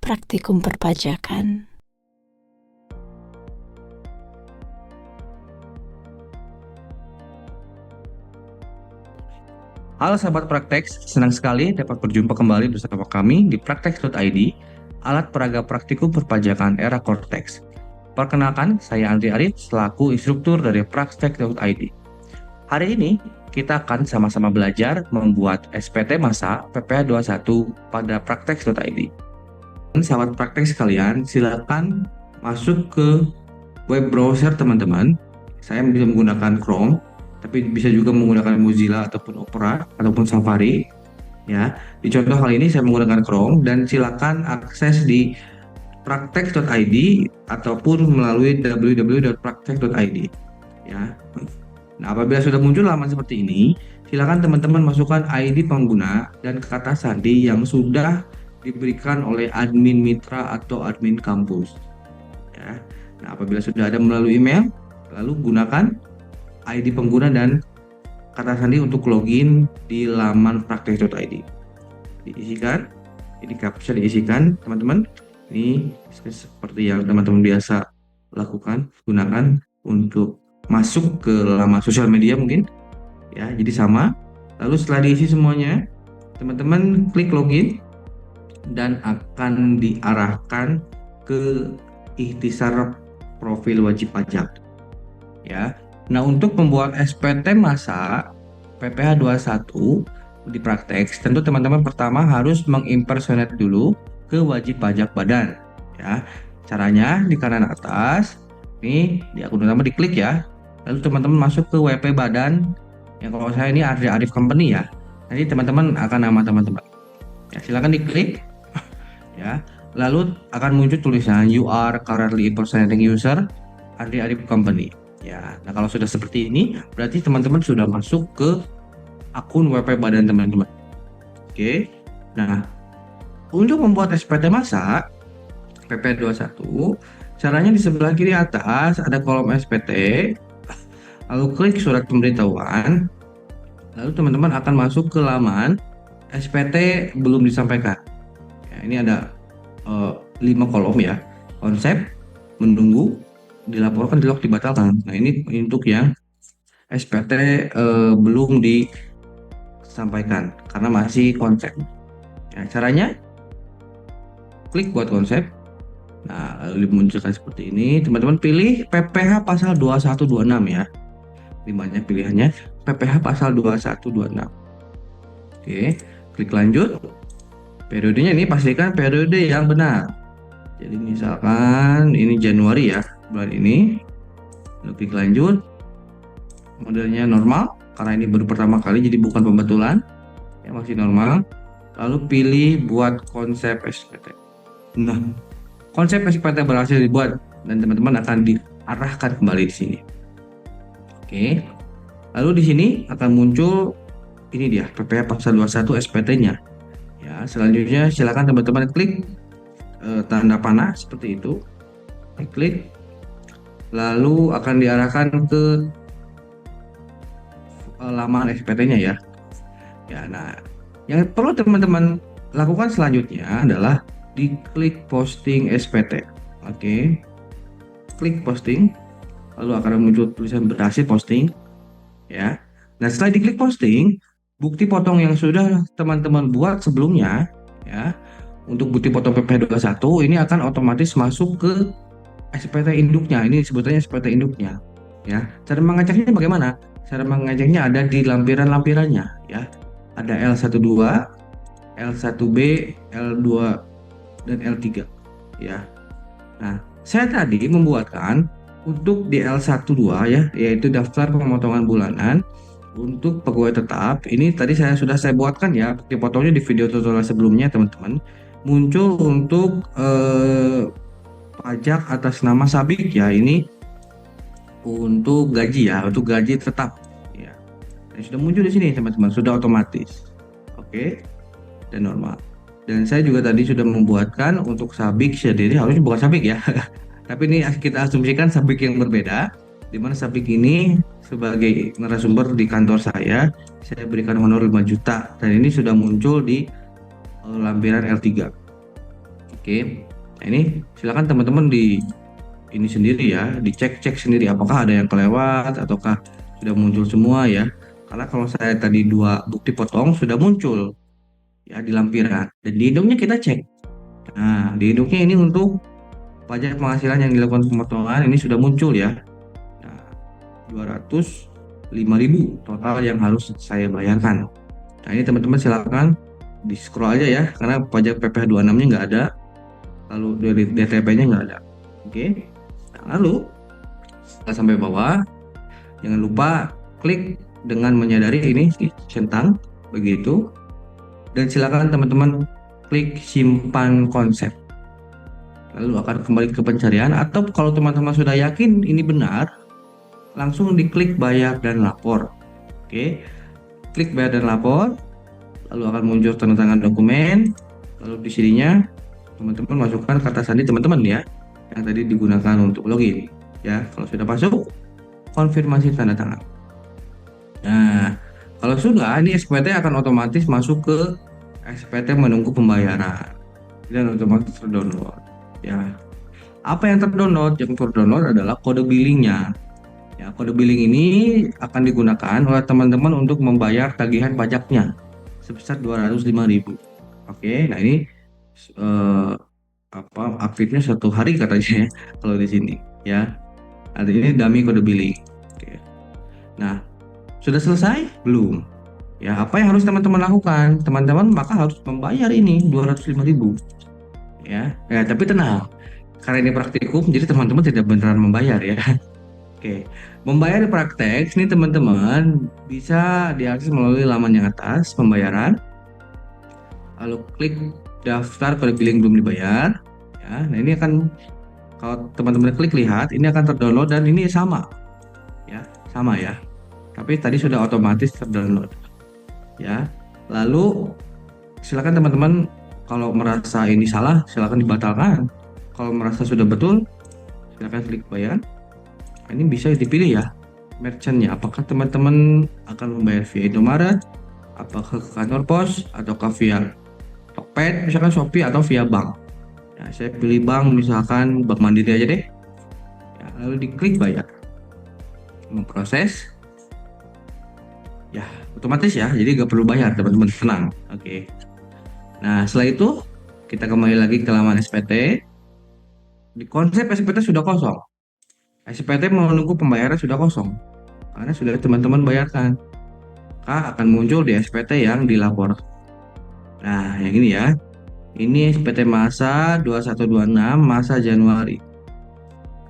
praktikum perpajakan. Halo sahabat Praktex, senang sekali dapat berjumpa kembali bersama kami di Praktex.id, alat peraga praktikum perpajakan era Cortex. Perkenalkan, saya Andri Arif selaku instruktur dari Praktex.id. Hari ini kita akan sama-sama belajar membuat SPT masa PPH 21 pada Praktex.id. Sahabat Praktex sekalian, silakan masuk ke web browser teman-teman. Saya bisa menggunakan Chrome, tapi bisa juga menggunakan Mozilla ataupun Opera ataupun Safari. Ya, di contoh kali ini saya menggunakan Chrome dan silakan akses di praktek.id ataupun melalui www.praktek.id. Ya. Nah, apabila sudah muncul halaman seperti ini, silakan teman-teman masukkan ID pengguna dan kata sandi yang sudah diberikan oleh admin mitra atau admin kampus. Ya. Nah, apabila sudah ada melalui email, lalu gunakan ID pengguna dan kata sandi untuk login di laman praktek.id. Diisikan, ini captcha diisikan, teman-teman. Ini seperti yang teman-teman biasa lakukan, gunakan untuk masuk ke laman sosial media mungkin. Ya, jadi sama. Lalu setelah diisi semuanya, teman-teman klik login dan akan diarahkan ke ikhtisar profil wajib pajak. Ya. Nah, untuk membuat SPT masa PPH 21 di Praktex, tentu teman-teman pertama harus mengimpersonate dulu ke wajib pajak badan. Ya. Caranya di kanan atas, ini di akun utama diklik ya. Lalu teman-teman masuk ke WP badan. Yang kalau saya ini Andri Arif Company ya. Nanti teman-teman akan nama teman-teman. Ya, silakan diklik ya. Lalu akan muncul tulisan you are currently impersonating user Andri Arif Company. Ya, nah kalau sudah seperti ini, berarti teman-teman sudah masuk ke akun WP badan teman-teman. Oke. Nah, untuk membuat SPT masa PP 21, caranya di sebelah kiri atas ada kolom SPT. Lalu klik surat pemberitahuan. Lalu teman-teman akan masuk ke laman SPT belum disampaikan. Ya, ini ada 5 kolom ya. Konsep, menunggu, dilaporkan, dilog, dibatalkan. Nah, ini untuk yang SPT belum disampaikan karena masih konsep. Ya, caranya klik buat konsep. Nah, lalu dimunculkan seperti ini. Teman-teman pilih PPH pasal 2126 ya. Dimana pilihannya PPH pasal 2126. Oke, klik lanjut. Periodenya ini pastikan periode yang benar. Jadi misalkan ini Januari ya, bulan ini. Lalu klik lanjut. Modelnya normal karena ini baru pertama kali jadi bukan pembetulan. Ya, masih normal. Lalu pilih buat konsep SPT. Nah, konsep SPT berhasil dibuat dan teman-teman akan diarahkan kembali di sini. Oke. Lalu di sini akan muncul ini dia PPH pasal 21 SPT-nya. Ya, selanjutnya silakan teman-teman klik tanda panah seperti itu. Klik. Lalu akan diarahkan ke laman SPT-nya ya. Ya, nah, yang perlu teman-teman lakukan selanjutnya adalah diklik posting SPT. Oke. Klik posting. Lalu akan muncul tulisan berhasil posting. Ya. Nah, setelah diklik posting, bukti potong yang sudah teman-teman buat sebelumnya ya, untuk bukti potong PPH 21 ini akan otomatis masuk ke SPT induknya. Ini sebutannya SPT induknya. Ya. Cara mengeceknya bagaimana? Cara mengeceknya ada di lampiran-lampirannya ya. Ada L12, L1B, L2 dan L3 ya. Nah, saya tadi membuatkan untuk di L12 ya, yaitu daftar pemotongan bulanan untuk pegawai tetap. Ini tadi saya buatkan ya, dipotongnya di video tutorial sebelumnya teman-teman. Muncul untuk pajak atas nama Sabik ya, ini untuk gaji ya, untuk gaji tetap ya. Dan sudah muncul di sini teman-teman, sudah otomatis. Oke. Dan normal. Dan saya juga tadi sudah membuatkan untuk Sabik sendiri, harusnya bukan Sabik ya. Tapi ini kita asumsikan Sabik yang berbeda, di mana Sabik ini sebagai narasumber di kantor saya berikan honor 5 juta dan ini sudah muncul di lampiran L3. Oke, nah ini silakan teman-teman di ini sendiri ya, dicek-cek sendiri apakah ada yang kelewat ataukah sudah muncul semua ya. Karena kalau saya tadi dua bukti potong sudah muncul ya di lampiran dan di hidungnya kita cek. Nah, di hidungnya ini untuk pajak penghasilan yang dilakukan pemotongan ini sudah muncul ya. Nah, 205.000 total yang harus saya bayarkan. Nah, ini teman-teman silakan di scroll aja ya karena pajak PPh 26-nya nggak ada, lalu dari DTP-nya nggak ada. Oke. Nah, lalu setelah sampai bawah, jangan lupa klik dengan menyadari ini centang begitu, dan silakan teman-teman klik simpan konsep. Lalu akan kembali ke pencarian, atau kalau teman-teman sudah yakin ini benar, langsung diklik bayar dan lapor. Oke, klik bayar dan lapor, lalu akan muncul tanda tangan dokumen, lalu di sininya teman-teman masukkan kata sandi teman-teman ya, yang tadi digunakan untuk login. Ya, kalau sudah masuk, konfirmasi tanda tangan. Nah, kalau sudah, ini SPT akan otomatis masuk ke SPT menunggu pembayaran dan otomatis terdownload. Ya, apa yang terdownload? Yang terdownload adalah kode billingnya. Ya, kode billing ini akan digunakan oleh teman-teman untuk membayar tagihan pajaknya sebesar 205.000. Oke, nah ini eh, aktifnya 1 hari katanya ya, kalau di sini ya. Artinya ini dummy kode billing. Oke. Nah, sudah selesai? Belum. Ya, apa yang harus teman-teman lakukan? Teman-teman maka harus membayar ini 205.000. Ya, tapi tenang. Karena ini praktikum, jadi teman-teman tidak beneran membayar ya. Oke, membayar di praktek ini teman-teman bisa diakses melalui laman yang atas pembayaran, lalu klik daftar kode billing belum dibayar. Ya, nah ini akan, kalau teman-teman klik lihat ini akan terdownload dan ini sama, ya sama ya. Tapi tadi sudah otomatis terdownload. Ya, lalu silakan teman-teman kalau merasa ini salah silakan dibatalkan. Kalau merasa sudah betul silakan klik bayar. Ini bisa dipilih ya merchantnya, apakah teman-teman akan membayar via Indomaret, apakah ke kantor pos, ataukah via Tokped, misalkan Shopee, atau via bank. Ya, saya pilih bank, misalkan Bank Mandiri aja deh. Ya, lalu diklik bayar, memproses. Ya, otomatis ya, jadi nggak perlu bayar teman-teman, tenang. Oke. Nah, setelah itu kita kembali lagi ke laman SPT. Di konsep SPT sudah kosong. SPT menunggu pembayaran sudah kosong karena sudah teman-teman bayarkan. Maka akan muncul di SPT yang dilapor. Nah, yang ini ya. Ini SPT masa 2126 masa Januari.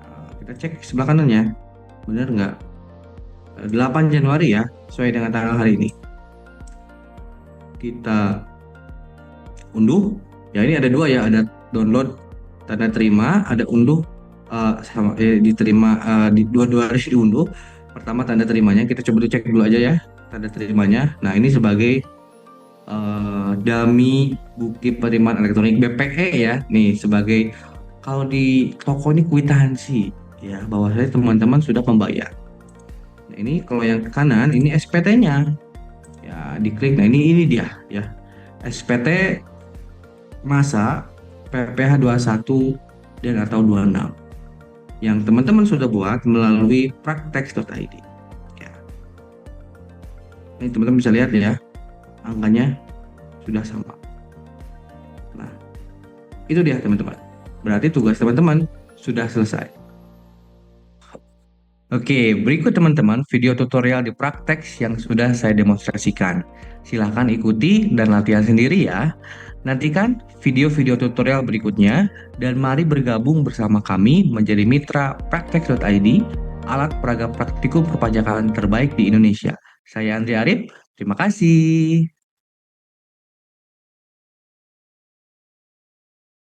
Nah, kita cek sebelah kanan ya. Benar nggak? 8 Januari ya, sesuai dengan tanggal hari ini. Kita unduh. Ya, ini ada dua ya, ada download tanda terima, ada unduh diterima, di dua-dua harus diunduh. Pertama tanda terimanya kita coba cek dulu aja ya tanda terimanya. Nah, ini sebagai dummy bukti penerimaan elektronik BPE ya. Nih sebagai, kalau di toko ini kwitansi ya bahwasanya teman-teman sudah membayar. Nah, ini kalau yang ke kanan ini SPT-nya. Ya, diklik. Nah, ini dia ya. SPT masa PPh 21 dan atau 26 yang teman-teman sudah buat melalui praktex.id. Ya. Ini teman-teman bisa lihat ya, angkanya sudah sama. Nah, itu dia teman-teman. Berarti tugas teman-teman sudah selesai. Oke, berikut teman-teman video tutorial di Praktex yang sudah saya demonstrasikan. Silahkan ikuti dan latihan sendiri ya. Nantikan video-video tutorial berikutnya dan mari bergabung bersama kami menjadi mitra Praktex.id, alat peraga praktikum perpajakan terbaik di Indonesia. Saya Andri Arif, terima kasih.